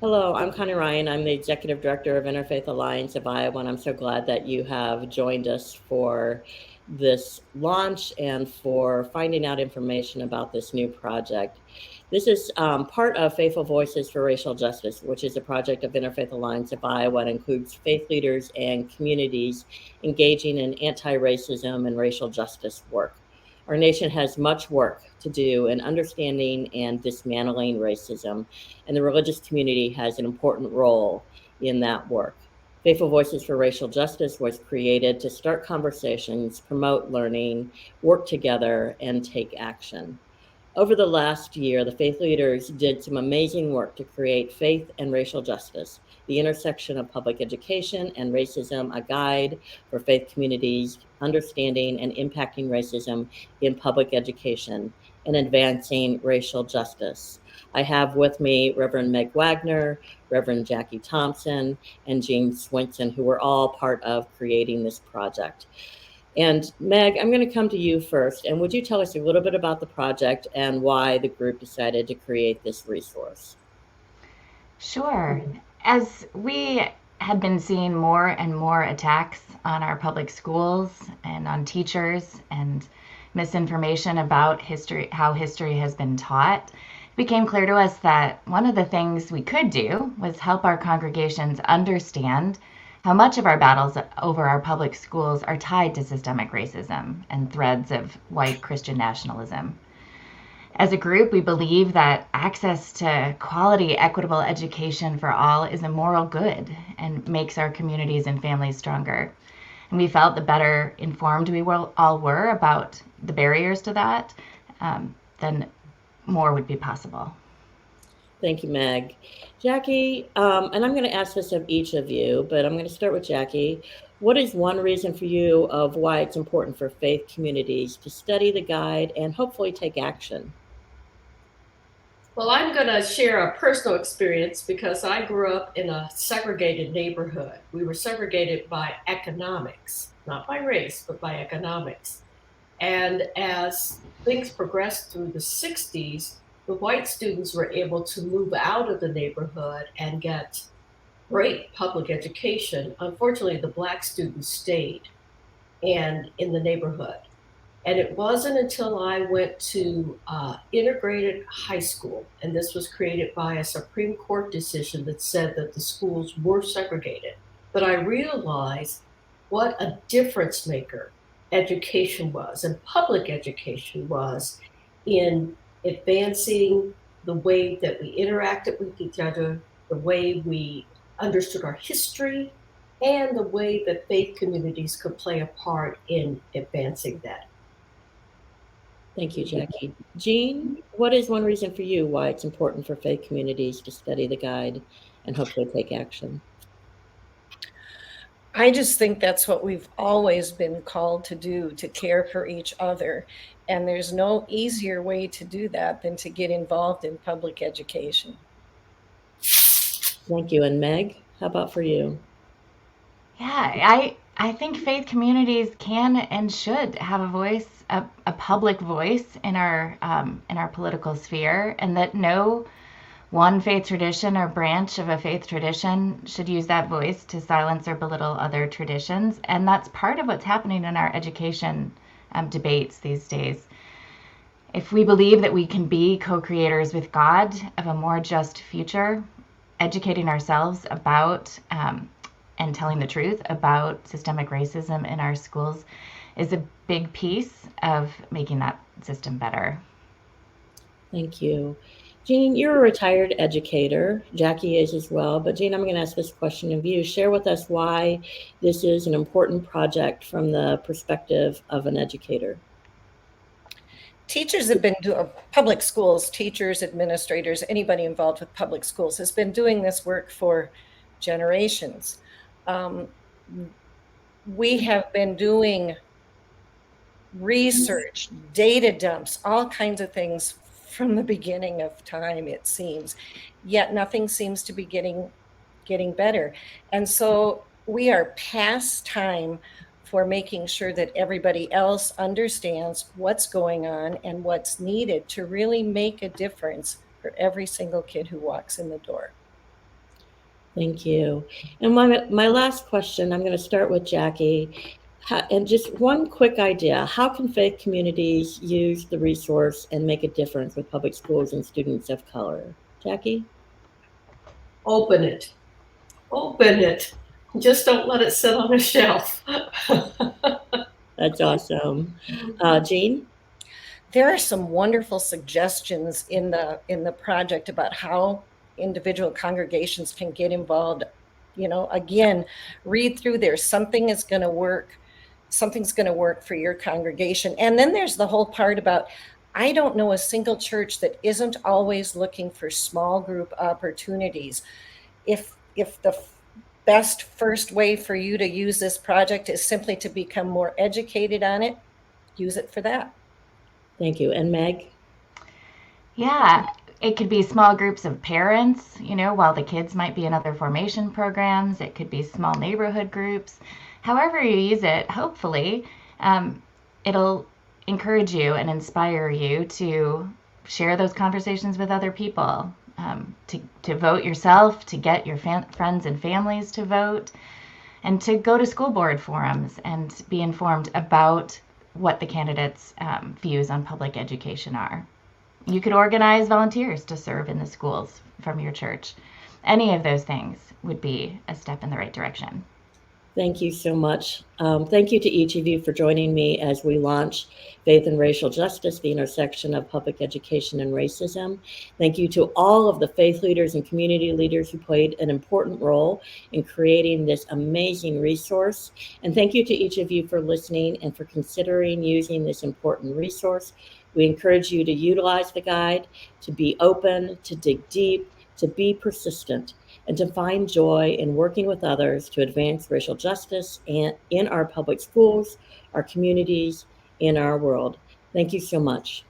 Hello, I'm Connie Ryan. I'm the Executive Director of Interfaith Alliance of Iowa, and I'm so glad that you have joined us for this launch and for finding out information about this new project. This is part of Faithful Voices for Racial Justice, which is a project of Interfaith Alliance of Iowa and includes faith leaders and communities engaging in anti-racism and racial justice work. Our nation has much work to do in understanding and dismantling racism, and the religious community has an important role in that work. Faithful Voices for Racial Justice was created to start conversations, promote learning, work together, and take action. Over the last year, the faith leaders did some amazing work to create Faith and Racial Justice, the intersection of public education and racism, a guide for faith communities understanding and impacting racism in public education and advancing racial justice. I have with me Reverend Meg Wagner, Reverend Jackie Thompson, and Jean Swinson, who were all part of creating this project. And Meg, I'm going to come to you first. And would you tell us a little bit about the project and why the group decided to create this resource? Sure. As we had been seeing more and more attacks on our public schools and on teachers and misinformation about history, how history has been taught, it became clear to us that one of the things we could do was help our congregations understand how much of our battles over our public schools are tied to systemic racism and threads of white Christian nationalism. As a group, we believe that access to quality, equitable education for all is a moral good and makes our communities and families stronger. And we felt the better informed we all were about the barriers to that, then more would be possible. Thank you, Meg. Jackie, and I'm going to ask this of each of you, but I'm going to start with Jackie. What is one reason for you of why it's important for faith communities to study the guide and hopefully take action? Well, I'm going to share a personal experience because I grew up in a segregated neighborhood. We were segregated by economics, not by race, but by economics. And as things progressed through the 60s, the white students were able to move out of the neighborhood and get great public education. Unfortunately, the black students stayed and in the neighborhood. And it wasn't until I went to integrated high school, and this was created by a Supreme Court decision that said that the schools were segregated, that I realized what a difference maker education was and public education was in advancing the way that we interacted with each other, the way we understood our history, and the way that faith communities could play a part in advancing that. Thank you, Jackie. Jean, what is one reason for you why it's important for faith communities to study the guide and hopefully take action? I just think that's what we've always been called to do, to care for each other. And there's no easier way to do that than to get involved in public education. Thank you. And Meg, how about for you? Yeah, I think faith communities can and should have a voice, a public voice in our political sphere, and that no one faith tradition or branch of a faith tradition should use that voice to silence or belittle other traditions. And that's part of what's happening in our education debates these days. If we believe that we can be co-creators with God of a more just future, educating ourselves about and telling the truth about systemic racism in our schools is a big piece of making that system better. Thank you. Jean, you're a retired educator. Jackie is as well. But Jean, I'm going to ask this question of you. Share with us why this is an important project from the perspective of an educator. Teachers have been doing public schools, teachers, administrators, anybody involved with public schools has been doing this work for generations. We have been doing research, data dumps, all kinds of things from the beginning of time, it seems, yet nothing seems to be getting better. And so we are past time for making sure that everybody else understands what's going on and what's needed to really make a difference for every single kid who walks in the door. Thank you. And my last question, I'm going to start with Jackie. And just one quick idea, how can faith communities use the resource and make a difference with public schools and students of color? Jackie? Open it. Open it. Just don't let it sit on a shelf. That's awesome. Jean? There are some wonderful suggestions in the project about how individual congregations can get involved. Again, read through there. Something's going to work for your congregation. And then there's the whole part about, I don't know a single church that isn't always looking for small group opportunities. If the best first way for you to use this project is simply to become more educated on it, use it for that. Thank you. And Meg? Yeah, it could be small groups of parents, while the kids might be in other formation programs. It could be small neighborhood groups. However you use it, hopefully, it'll encourage you and inspire you to share those conversations with other people, to vote yourself, to get your friends and families to vote, and to go to school board forums and be informed about what the candidates' views on public education are. You could organize volunteers to serve in the schools from your church. Any of those things would be a step in the right direction. Thank you so much. Thank you to each of you for joining me as we launch Faith and Racial Justice, the intersection of public education and racism. Thank you to all of the faith leaders and community leaders who played an important role in creating this amazing resource. And thank you to each of you for listening and for considering using this important resource. We encourage you to utilize the guide, to be open, to dig deep, to be persistent, and to find joy in working with others to advance racial justice in our public schools, our communities, in our world. Thank you so much.